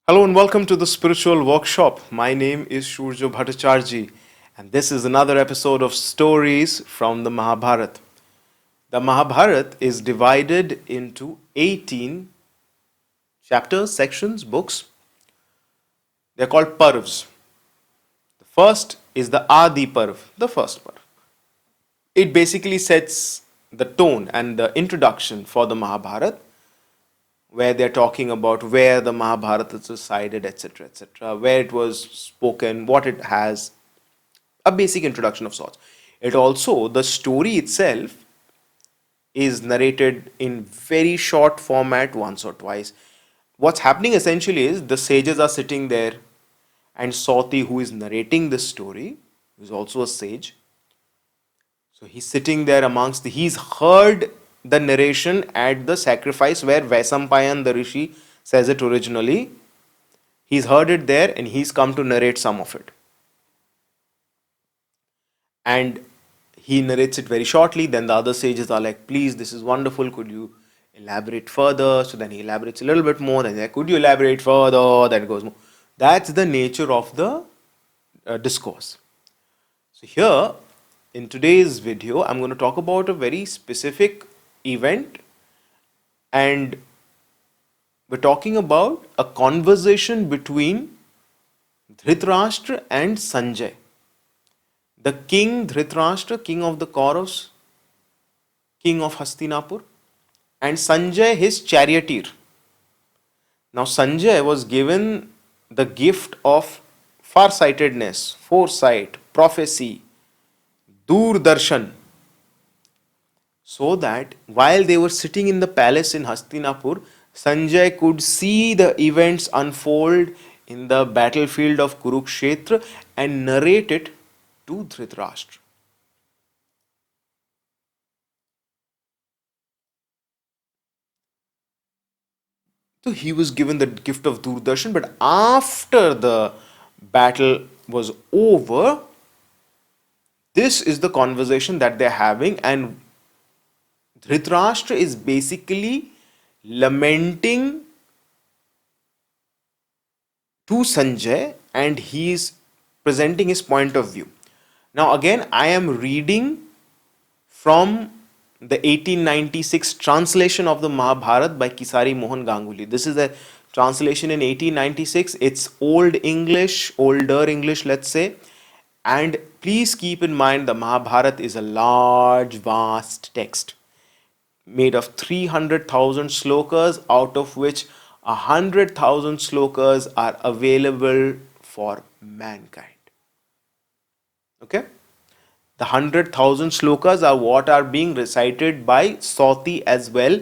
Hello and welcome to the Spiritual Workshop. My name is Shurjo Bhattacharjee, and this is another episode of Stories from the Mahabharata. The Mahabharata is divided into 18 chapters, sections, books. They're called Parvs. The first is the Adi Parv, the first Parv. It basically sets the tone and the introduction for the Mahabharata, where they're talking about where the Mahabharata is decided, etc., where it was spoken, what it has, a basic introduction of sorts. It also, the story itself is narrated in very short format once or twice. What's happening essentially is the sages are sitting there, and Sauti, who is narrating this story, who's also a sage, so he's sitting there he's heard the narration at the sacrifice where Vaisampayan the Rishi says it originally. He's heard it there and he's come to narrate some of it. And he narrates it very shortly. Then the other sages are like, please, this is wonderful. Could you elaborate further? So then he elaborates a little bit more. Then like, could you elaborate further? Then it goes more. That's the nature of the discourse. So here, in today's video, I'm going to talk about a very specific event, and we're talking about a conversation between Dhritarashtra and Sanjaya. The king Dhritarashtra, king of the Kauravas, king of Hastinapura, and Sanjaya, his charioteer. Now, Sanjaya was given the gift of farsightedness, foresight, prophecy, Doordarshan, so that while they were sitting in the palace in Hastinapur, Sanjay could see the events unfold in the battlefield of Kurukshetra and narrate it to Dhritarashtra. So he was given the gift of Doordarshan, but after the battle was over, this is the conversation that they're having, and Dhritarashtra is basically lamenting to Sanjay and he is presenting his point of view. Now, again, I am reading from the 1896 translation of the Mahabharata by Kisari Mohan Ganguly. This is a translation in 1896. It's old English, older English, let's say. And please keep in mind the Mahabharata is a large, vast text made of 300,000 slokas, out of which 100,000 slokas are available for mankind. Okay? The 100,000 slokas are what are being recited by Sauti as well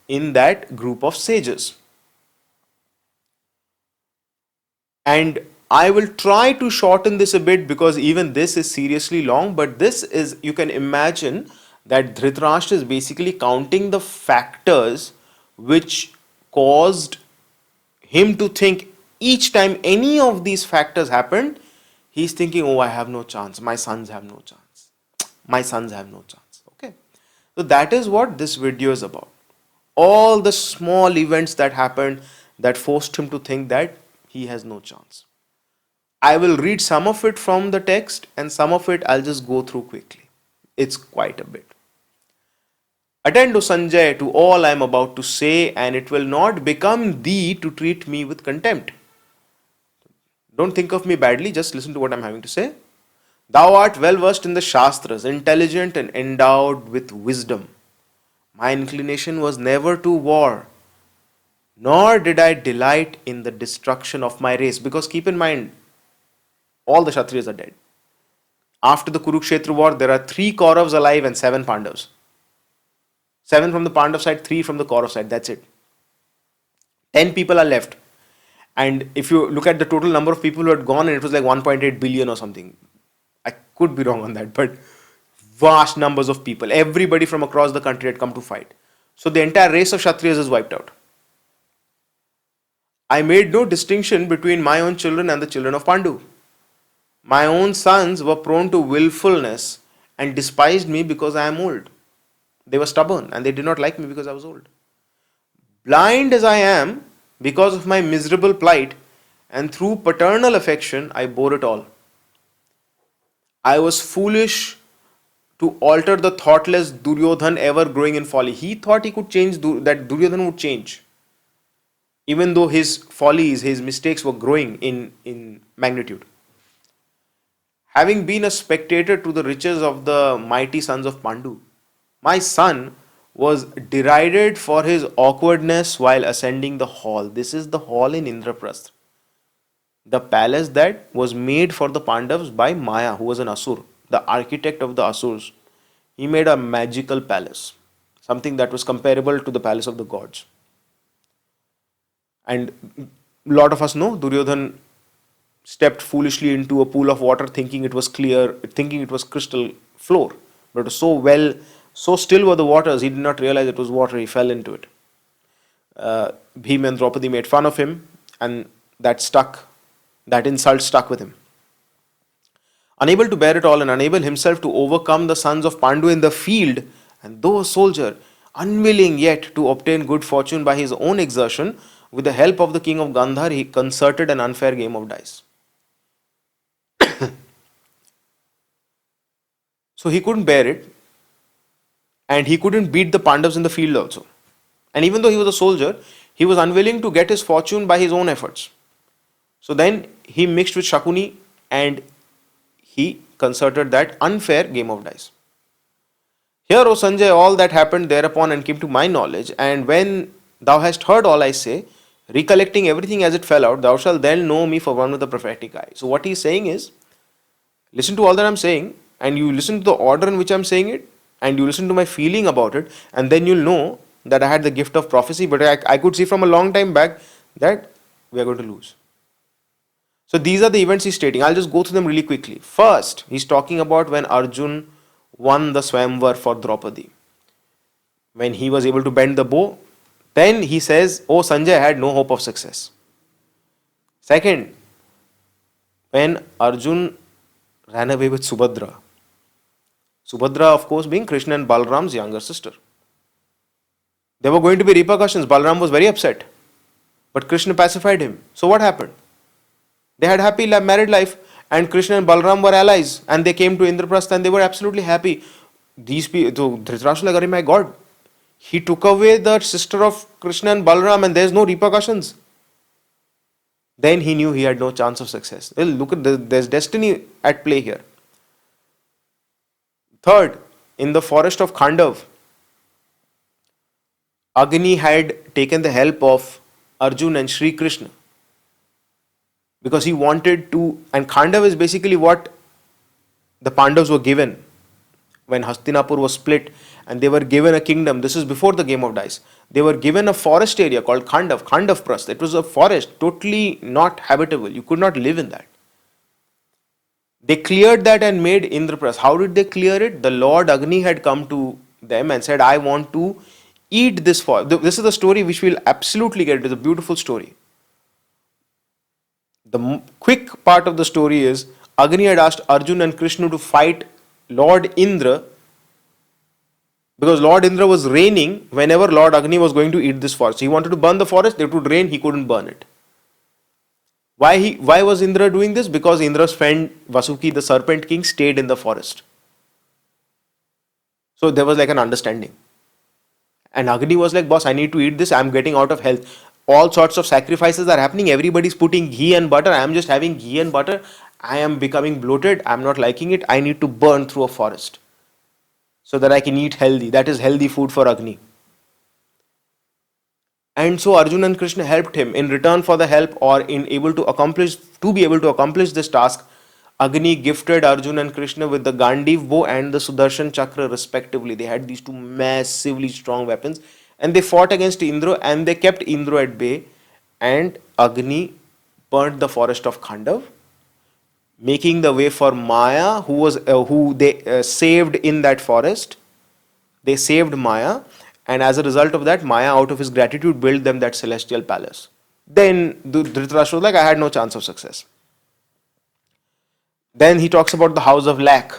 in that group of sages. And I will try to shorten this a bit because even this is seriously long, but this is, you can imagine that Dhritarashtra is basically counting the factors which caused him to think each time any of these factors happened, he's thinking, oh, I have no chance. My sons have no chance. My sons have no chance. Okay. So that is what this video is about. All the small events that happened that forced him to think that he has no chance. I will read some of it from the text and some of it I'll just go through quickly. It's quite a bit. Attend, O Sanjay, to all I am about to say, and it will not become thee to treat me with contempt. Don't think of me badly, just listen to what I am having to say. Thou art well versed in the Shastras, intelligent and endowed with wisdom. My inclination was never to war, nor did I delight in the destruction of my race. Because keep in mind, all the Kshatriyas are dead. After the Kurukshetra war, there are 3 Kauravas alive and 7 Pandavas. 7 from the Pandav side, 3 from the Kaurav side. That's it. 10 people are left. And if you look at the total number of people who had gone, and it was like 1.8 billion or something. I could be wrong on that, but vast numbers of people. Everybody from across the country had come to fight. So the entire race of Kshatriyas is wiped out. I made no distinction between my own children and the children of Pandu. My own sons were prone to willfulness and despised me because I am old. They were stubborn and they did not like me because I was old. Blind as I am because of my miserable plight, and through paternal affection I bore it all. I was foolish to alter the thoughtless Duryodhan ever growing in folly. He thought he could change, that Duryodhan would change, even though his follies, his mistakes were growing in magnitude. Having been a spectator to the riches of the mighty sons of Pandu, my son was derided for his awkwardness while ascending the hall. This is the hall in Indraprastha, the palace that was made for the Pandavas by Maya, who was an Asur, the architect of the Asurs. He made a magical palace, something that was comparable to the palace of the gods. And a lot of us know Duryodhan stepped foolishly into a pool of water thinking it was clear, thinking it was crystal floor. But it was so still were the waters, he did not realize it was water, he fell into it. Bhim and Draupadi made fun of him, and that insult stuck with him. Unable to bear it all and unable himself to overcome the sons of Pandu in the field, and though a soldier, unwilling yet to obtain good fortune by his own exertion, with the help of the king of Gandhar, he concerted an unfair game of dice. So he couldn't bear it, and he couldn't beat the Pandavas in the field also. And even though he was a soldier, he was unwilling to get his fortune by his own efforts. So then he mixed with Shakuni and he concerted that unfair game of dice. Hear, O Sanjay, all that happened thereupon and came to my knowledge, and when thou hast heard all I say, recollecting everything as it fell out, thou shalt then know me for one with the prophetic eye. So what he is saying is, listen to all that I am saying, and you listen to the order in which I am saying it, and you listen to my feeling about it, and then you'll know that I had the gift of prophecy, but I could see from a long time back that we are going to lose. So these are the events he's stating. I'll just go through them really quickly. First, he's talking about when Arjun won the Swayamvar for Draupadi. When he was able to bend the bow, then he says, oh, Sanjay had no hope of success. Second, when Arjun ran away with Subhadra. Subhadra, of course, being Krishna and Balram's younger sister. There were going to be repercussions. Balram was very upset. But Krishna pacified him. So what happened? They had happy married life, and Krishna and Balram were allies, and they came to Indraprastha and they were absolutely happy. These people, Dhritarashtra, like, my God, he took away the sister of Krishna and Balram and there's no repercussions. Then he knew he had no chance of success. Well, look at there's destiny at play here. Third, in the forest of Khandav, Agni had taken the help of Arjun and Sri Krishna, because he wanted to, and Khandav is basically what the Pandavas were given when Hastinapura was split and they were given a kingdom. This is before the game of dice. They were given a forest area called Khandavprastha. It was a forest, totally not habitable. You could not live in that. They cleared that and made Indraprastha. How did they clear it? The Lord Agni had come to them and said, I want to eat this forest. This is the story which we'll absolutely get. It is a beautiful story. The quick part of the story is Agni had asked Arjun and Krishna to fight Lord Indra, because Lord Indra was reigning whenever Lord Agni was going to eat this forest. He wanted to burn the forest, it would rain, he couldn't burn it. Why was Indra doing this? Because Indra's friend Vasuki, the serpent king, stayed in the forest. So there was like an understanding. And Agni was like, boss, I need to eat this, I'm getting out of health. All sorts of sacrifices are happening, everybody's putting ghee and butter, I am just having ghee and butter, I am becoming bloated, I am not liking it, I need to burn through a forest so that I can eat healthy. That is healthy food for Agni. And so Arjuna and Krishna helped him. In return for the help, or in be able to accomplish this task, Agni gifted Arjuna and Krishna with the Gandiv bow and the Sudarshan Chakra respectively. They had these two massively strong weapons, and they fought against Indra, and they kept Indra at bay, and Agni burnt the forest of Khandav, making the way for Maya, who they saved in that forest. They saved Maya, and as a result of that, Maya, out of his gratitude, built them that celestial palace. Then Dhritarashtra was like, I had no chance of success. Then he talks about the house of lack,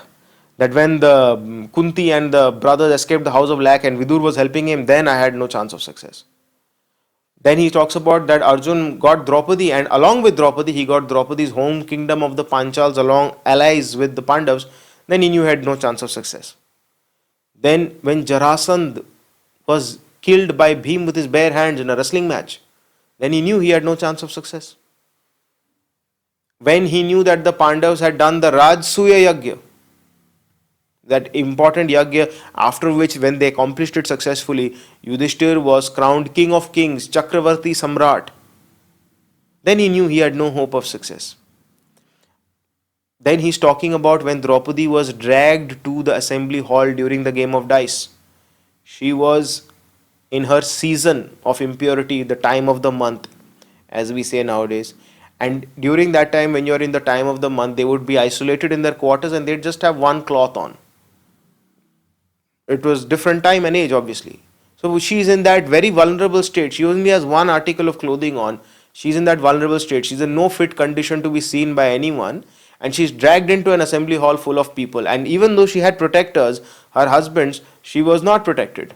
that when the Kunti and the brothers escaped the house of lack and Vidur was helping him, then I had no chance of success. Then he talks about that Arjun got Draupadi, and along with Draupadi, he got Draupadi's home kingdom of the Panchals along allies with the Pandavas. Then he knew he had no chance of success. Then, when Jarasandh was killed by Bhim with his bare hands in a wrestling match, then he knew he had no chance of success. When he knew that the Pandavas had done the Rajsuya Yagya, that important yagya, after which, when they accomplished it successfully, Yudhishthir was crowned king of kings, Chakravarti Samrat, then he knew he had no hope of success. Then he's talking about when Draupadi was dragged to the assembly hall during the game of dice. She was in her season of impurity, the time of the month, as we say nowadays. And during that time, when you're in the time of the month, they would be isolated in their quarters and they'd just have one cloth on. It was different time and age, obviously. So she's in that very vulnerable state. She only has one article of clothing on. She's in that vulnerable state. She's in no fit condition to be seen by anyone. And she's dragged into an assembly hall full of people. And even though she had protectors, her husbands, she was not protected.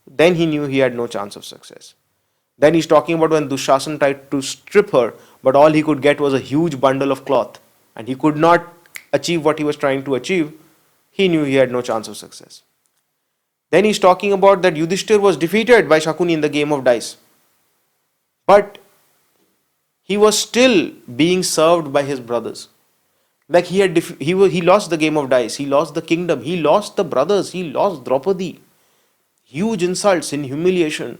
Then he knew he had no chance of success. Then he's talking about when Dushasan tried to strip her, but all he could get was a huge bundle of cloth. And he could not achieve what he was trying to achieve. He knew he had no chance of success. Then he's talking about that Yudhishthir was defeated by Shakuni in the game of dice. But he was still being served by his brothers. Like he lost the game of dice, he lost the kingdom, he lost the brothers, he lost Draupadi. Huge insults in humiliation.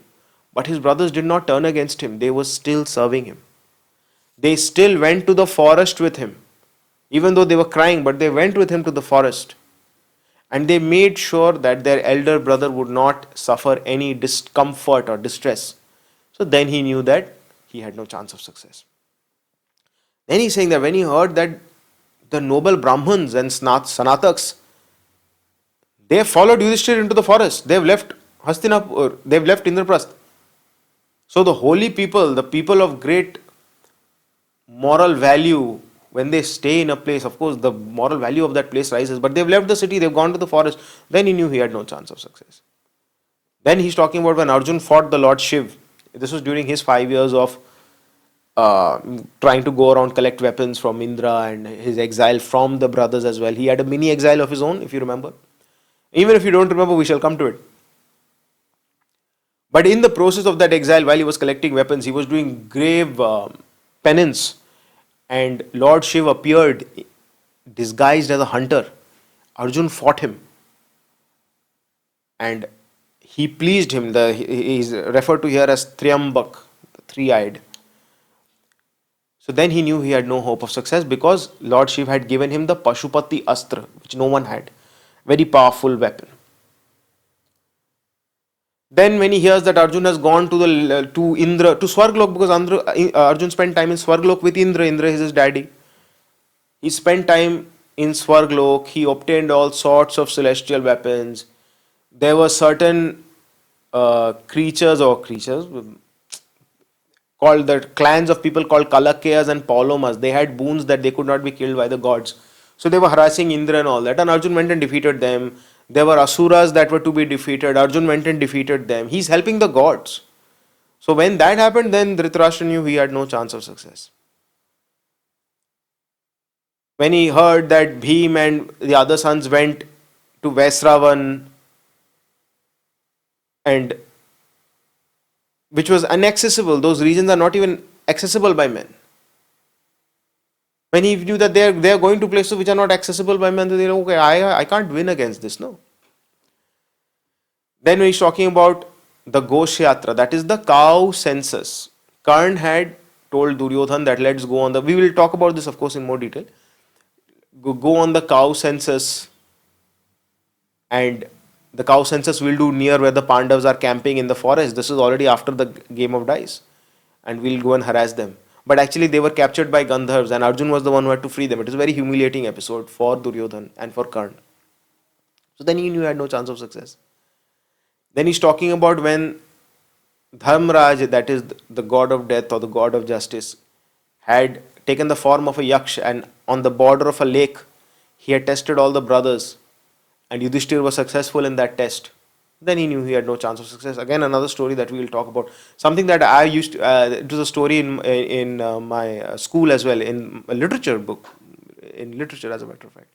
But his brothers did not turn against him, they were still serving him. They still went to the forest with him. Even though they were crying, but they went with him to the forest. And they made sure that their elder brother would not suffer any discomfort or distress. So then he knew that he had no chance of success. Then he's saying that when he heard that the noble Brahmins and Sanataks, they have followed Yudhishthir into the forest. They have left Hastinapura, they have left Indraprasth. So the holy people, the people of great moral value, when they stay in a place, of course, the moral value of that place rises, but they've left the city, they've gone to the forest. Then he knew he had no chance of success. Then he's talking about when Arjun fought the Lord Shiv. This was during his 5 years of trying to go around collect weapons from Indra and his exile from the brothers as well. He had a mini exile of his own, if you remember. Even if you don't remember, we shall come to it. But in the process of that exile, while he was collecting weapons, he was doing grave penance. And Lord Shiv appeared disguised as a hunter. Arjun fought him. And he pleased him. He is referred to here as Triambak, three-eyed. So then he knew he had no hope of success because Lord Shiv had given him the Pashupati Astra, which no one had. Very powerful weapon. Then when he hears that Arjun has gone to Indra, to Swarglok, because Arjun spent time in Swarglok with Indra. Indra is his daddy. He spent time in Swarglok. He obtained all sorts of celestial weapons. There were certain creatures called the clans of people called Kalakeyas and Paulomas. They had boons that they could not be killed by the gods. So they were harassing Indra and all that. And Arjun went and defeated them. There were asuras that were to be defeated. Arjun went and defeated them. He's helping the gods. So when that happened, then Dhritarashtra knew he had no chance of success. When he heard that Bhim and the other sons went to Vaisravan, and which was inaccessible, those regions are not even accessible by men. When he knew that they are going to places which are not accessible by men, they're okay, I can't win against this, no. Then when he's talking about the Goshyatra, that is the cow census. Karn had told Duryodhan that let's go on we will talk about this of course in more detail. Go on the cow census, and the cow census will do near where the Pandavas are camping in the forest. This is already after the game of dice. And we'll go and harass them. But actually they were captured by Gandharvas and Arjun was the one who had to free them. It is a very humiliating episode for Duryodhan and for Karn. So then he knew he had no chance of success. Then he's talking about when Dharmraj, that is the god of death or the god of justice, had taken the form of a yaksh, and on the border of a lake, he had tested all the brothers, and Yudhishthir was successful in that test. Then he knew he had no chance of success. Again, another story that we will talk about. Something that I used to, it was a story in my school as well, in a literature book, in literature as a matter of fact.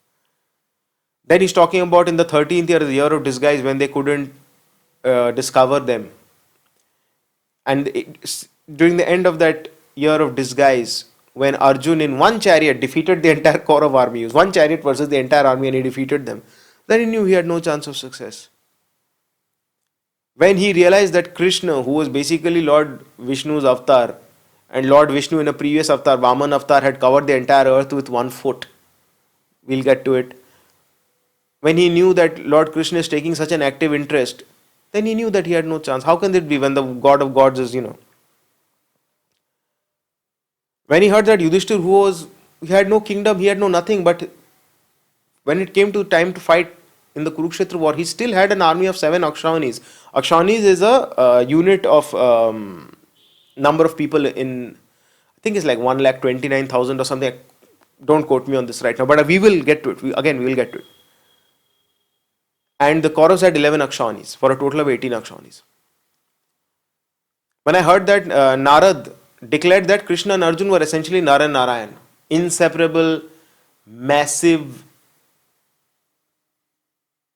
Then he's talking about in the 13th year, the year of disguise, when they couldn't discover them. And during the end of that year of disguise, when Arjun in one chariot defeated the entire Kaurav army, it was one chariot versus the entire army and he defeated them, then he knew he had no chance of success. When he realized that Krishna, who was basically Lord Vishnu's avatar, and Lord Vishnu in a previous avatar, Vaman avatar, had covered the entire earth with 1 foot, we'll get to it. When he knew that Lord Krishna is taking such an active interest, then he knew that he had no chance. How can it be when the God of gods is. When he heard that Yudhishthir, he had no kingdom, he had no nothing, but when it came to time to fight in the Kurukshetra war, he still had an army of 7 Akshaunis. Akshaunis is a unit of number of people in, I think it's like 1,29,000 or something. Don't quote me on this right now, but we will get to it. We will get to it. And the Kauravas had 11 Akshaunis for a total of 18 Akshaunis. When I heard that Narad declared that Krishna and Arjun were essentially Nara and Narayan, inseparable, massive,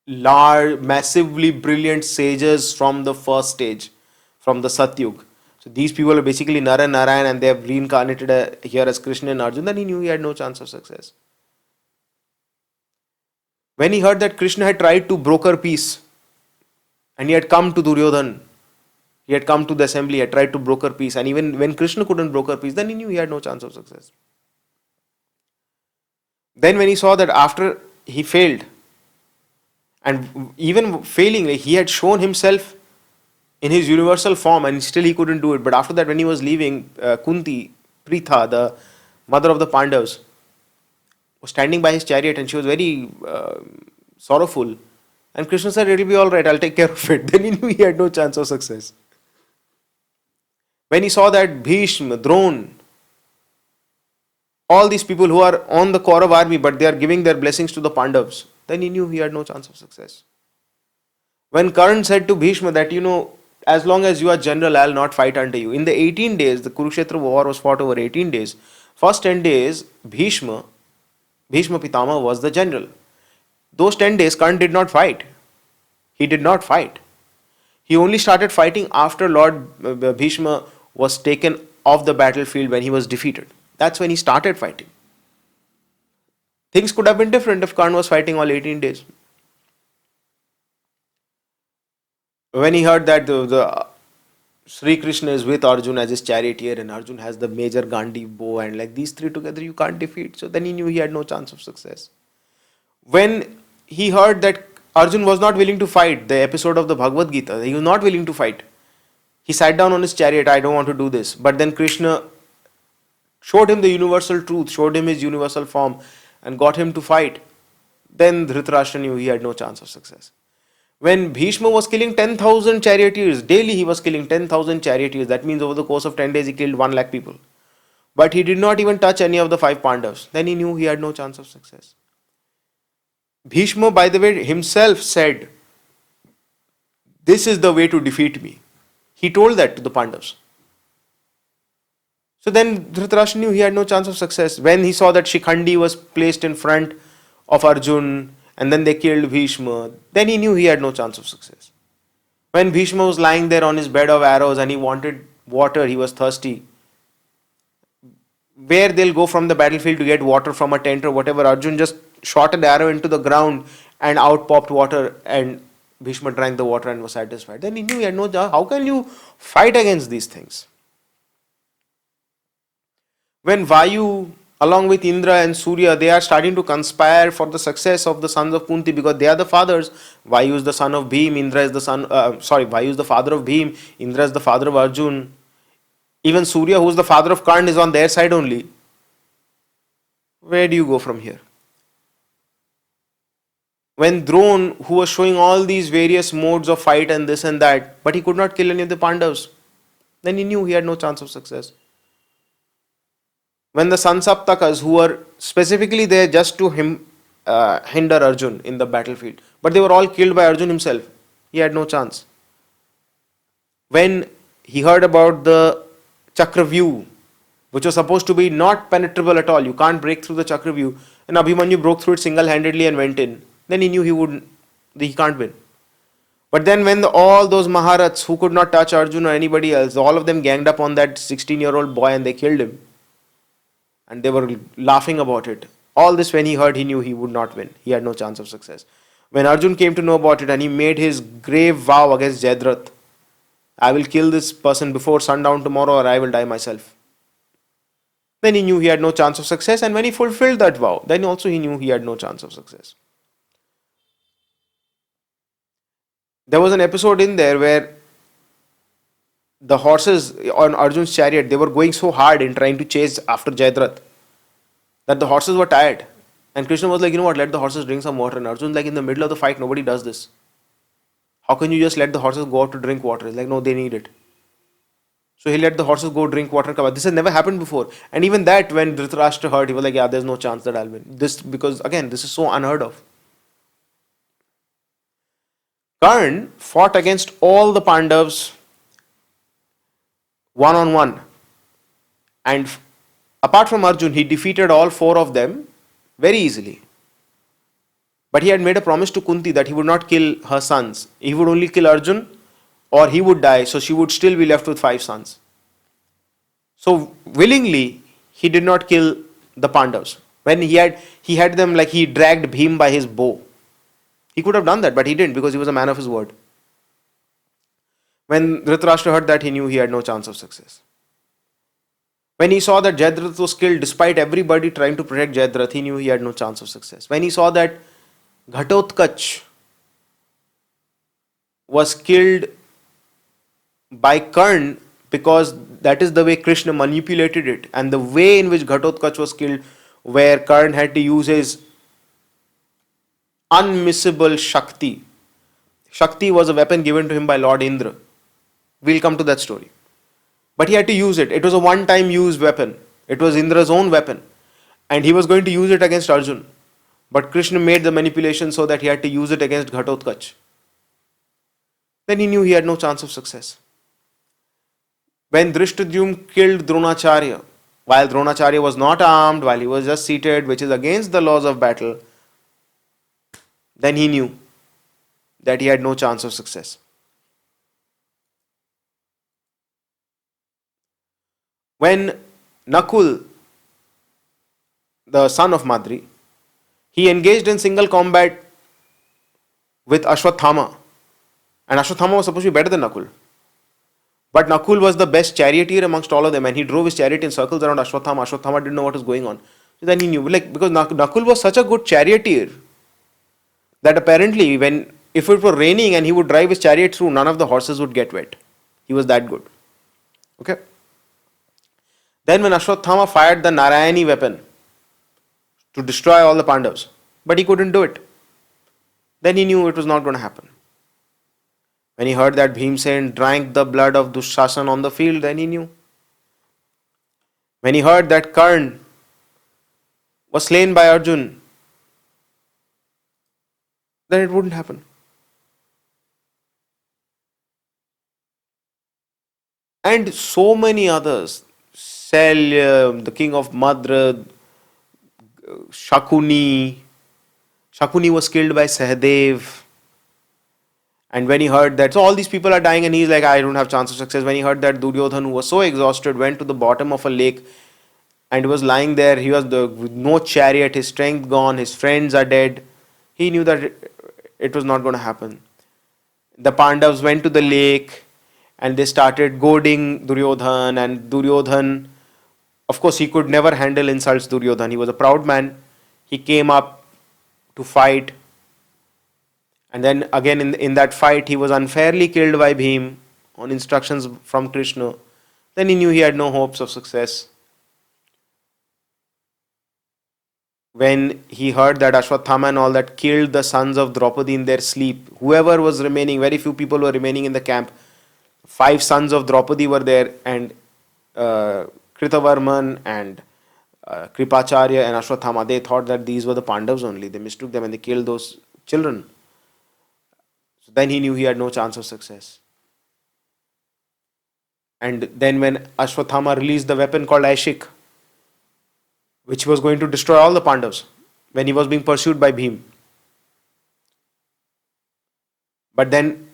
large, massively brilliant sages from the first stage, from the Satyug. So these people are basically Nara and Narayan and they have reincarnated here as Krishna and Arjun. Then he knew he had no chance of success. When he heard that Krishna had tried to broker peace and he had come to Duryodhan, he had come to the assembly, he had tried to broker peace, and even when Krishna couldn't broker peace, then he knew he had no chance of success. Then when he saw that after he failed, and even failing, he had shown himself in his universal form and still he couldn't do it. But after that, when he was leaving, Kunti, Pritha, the mother of the Pandavas, was standing by his chariot and she was very sorrowful. And Krishna said, "It will be all right, I'll take care of it." Then he knew he had no chance of success. When he saw that Bhishma, Drona, all these people who are on the Kaurav army but they are giving their blessings to the Pandavas, then he knew he had no chance of success. When Karna said to Bhishma that, as long as you are general, I'll not fight under you. In the 18 days, the Kurukshetra war was fought over 18 days. First 10 days, Bhishma Pitama was the general. Those 10 days, Karna did not fight. He did not fight. He only started fighting after Lord Bhishma was taken off the battlefield when he was defeated. That's when he started fighting. Things could have been different if Karna was fighting all 18 days. When he heard that the Sri Krishna is with Arjun as his charioteer and Arjun has the major Gandhi bow and like these three together you can't defeat. So then he knew he had no chance of success. When he heard that Arjun was not willing to fight, the episode of the Bhagavad Gita, he was not willing to fight. He sat down on his chariot, I don't want to do this. But then Krishna showed him the universal truth, showed him his universal form and got him to fight. Then Dhritarashtra knew he had no chance of success. When Bhishma was killing 10,000 charioteers, daily he was killing 10,000 charioteers. That means over the course of 10 days he killed 1 lakh people. But he did not even touch any of the 5 Pandavas. Then he knew he had no chance of success. Bhishma, by the way, himself said, "This is the way to defeat me." He told that to the Pandavas. So then Dhritarashtra knew he had no chance of success. When he saw that Shikhandi was placed in front of Arjun and then they killed Bhishma, then he knew he had no chance of success. When Bhishma was lying there on his bed of arrows and he wanted water, he was thirsty. Where they'll go from the battlefield to get water from a tent or whatever, Arjun just shot an arrow into the ground and out popped water and Bhishma drank the water and was satisfied. Then he knew he had no chance. How can you fight against these things? When Vayu, along with Indra and Surya, they are starting to conspire for the success of the sons of Kunti because they are the fathers. Vayu is the son of Bhim, Indra is the Vayu is the father of Bhim, Indra is the father of Arjun. Even Surya, who is the father of Karna, is on their side only. Where do you go from here? When Drona, who was showing all these various modes of fight and this and that, but he could not kill any of the Pandavas, then he knew he had no chance of success. When the Sansaptakas, who were specifically there just to hinder Arjun in the battlefield, but they were all killed by Arjun himself. He had no chance. When he heard about the Chakravyu, which was supposed to be not penetrable at all, you can't break through the Chakravyu, and Abhimanyu broke through it single-handedly and went in, then he knew he can't win. But then when all those Maharats who could not touch Arjun or anybody else, all of them ganged up on that 16-year-old boy and they killed him. And they were laughing about it. All this when he heard, he knew he would not win. He had no chance of success. When Arjun came to know about it and he made his grave vow against Jayadratha, I will kill this person before sundown tomorrow or I will die myself. Then he knew he had no chance of success, and when he fulfilled that vow, then also he knew he had no chance of success. There was an episode in there where the horses on Arjun's chariot, they were going so hard in trying to chase after Jayadratha that the horses were tired. And Krishna was like, you know what, let the horses drink some water. And Arjun, like, in the middle of the fight, nobody does this. How can you just let the horses go out to drink water? He's like, no, they need it. So he let the horses go drink water. This has never happened before. And even that, when Dhritarashtra heard, he was like, yeah, there's no chance that I'll win. This, because again, this is so unheard of. Karn fought against all the Pandavas one on one. And apart from Arjun, he defeated all four of them very easily. But he had made a promise to Kunti that he would not kill her sons. He would only kill Arjun or he would die, so she would still be left with 5 sons. So willingly, he did not kill the Pandavas. When he had them, like, he dragged Bhim by his bow. He could have done that, but he didn't because he was a man of his word. When Dhritarashtra heard that, he knew he had no chance of success. When he saw that Jayadratha was killed despite everybody trying to protect Jayadratha, he knew he had no chance of success. When he saw that Ghatotkach was killed by Karn, because that is the way Krishna manipulated it, and the way in which Ghatotkach was killed, where Karn had to use his unmissable Shakti. Shakti was a weapon given to him by Lord Indra. We'll come to that story. But he had to use it. It was a one-time use weapon. It was Indra's own weapon. And he was going to use it against Arjun. But Krishna made the manipulation so that he had to use it against Ghatotkach. Then he knew he had no chance of success. When Drishtadyumna killed Dronacharya, while Dronacharya was not armed, while he was just seated, which is against the laws of battle, then he knew that he had no chance of success. When Nakul, the son of Madri, he engaged in single combat with Ashwathama, and Ashwathama was supposed to be better than Nakul. But Nakul was the best charioteer amongst all of them, and he drove his chariot in circles around Ashwathama. Ashwathama didn't know what was going on. So then he knew, like, because Nakul was such a good charioteer that apparently if it were raining and he would drive his chariot through, none of the horses would get wet. He was that good. Okay. Then when Ashwathama fired the Narayani weapon to destroy all the Pandavas, but he couldn't do it, then he knew it was not going to happen. When he heard that Bhimsen drank the blood of Dushasana on the field, then he knew. When he heard that Karn was slain by Arjun, then it wouldn't happen. And so many others. Shalyam, the king of Madra, Shakuni. Shakuni was killed by Sahadev. And when he heard that, so all these people are dying and he's like, I don't have chance of success. When he heard that Duryodhan, who was so exhausted, went to the bottom of a lake and was lying there, he was with no chariot, his strength gone, his friends are dead. He knew that it was not going to happen. The Pandavas went to the lake and they started goading Duryodhan, and Duryodhan, of course, he could never handle insults. Duryodhan, he was a proud man. He came up to fight. And then again in that fight, he was unfairly killed by Bhim on instructions from Krishna. Then he knew he had no hopes of success. When he heard that Ashwathama and all that killed the sons of Draupadi in their sleep, whoever was remaining, very few people were remaining in the camp. 5 sons of Draupadi were there, and Kritavarman and Kripacharya and Ashwathama, they thought that these were the Pandavas only. They mistook them and they killed those children. So then he knew he had no chance of success. And then when Ashwathama released the weapon called Aishik, which was going to destroy all the Pandavas when he was being pursued by Bhim, but then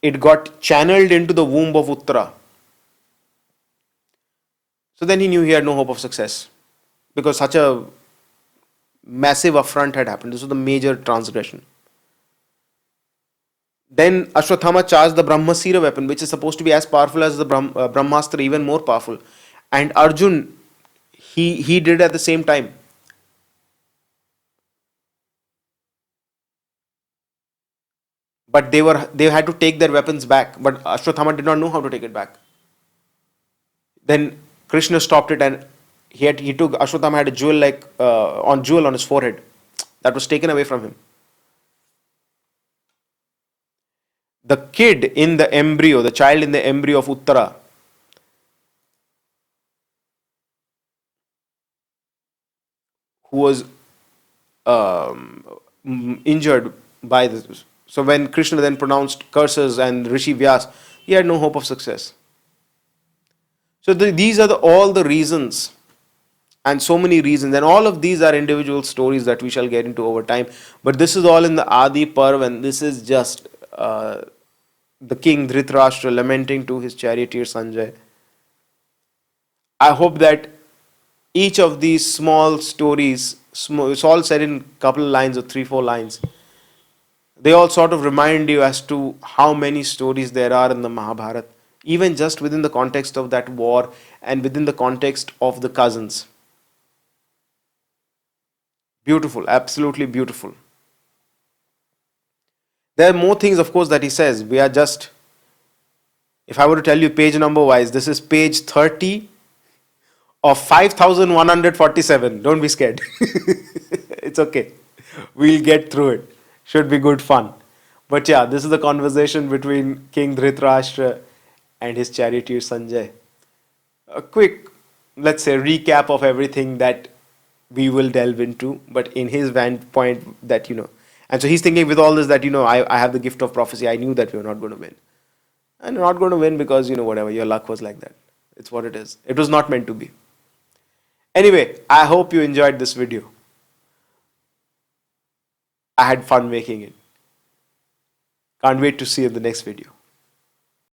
it got channeled into the womb of Uttara. So then he knew he had no hope of success because such a massive affront had happened. This was the major transgression. Then Ashwathama charged the Brahmasira weapon, which is supposed to be as powerful as the Brahmastra, even more powerful. And Arjun, he did at the same time. But they had to take their weapons back. But Ashwathama did not know how to take it back. Then Krishna stopped it, and he took Ashwathama had a jewel on his forehead that was taken away from him. The kid in the embryo, the child in the embryo of Uttara, who was injured by this. So when Krishna then pronounced curses and Rishi Vyas, he had no hope of success. So these are all the reasons, and so many reasons, and all of these are individual stories that we shall get into over time. But this is all in the Adi Parv, and this is just the king Dhritarashtra lamenting to his charioteer Sanjaya. I hope that each of these small stories, it's all said in a couple of lines or 3-4 lines, they all sort of remind you as to how many stories there are in the Mahabharata, even just within the context of that war and within the context of the cousins. Beautiful, absolutely beautiful. There are more things, of course, that he says. We are just, if I were to tell you page number wise, this is page 30 of 5147. Don't be scared. It's okay. We'll get through it. Should be good fun. But yeah, this is the conversation between King Dhritarashtra and his charioteer Sanjay. A quick, let's say, recap of everything that we will delve into, but in his point that, And so he's thinking with all this that, I have the gift of prophecy. I knew that we were not going to win. And we're not going to win because, whatever, your luck was like that. It's what it is. It was not meant to be. Anyway, I hope you enjoyed this video. I had fun making it. Can't wait to see you in the next video.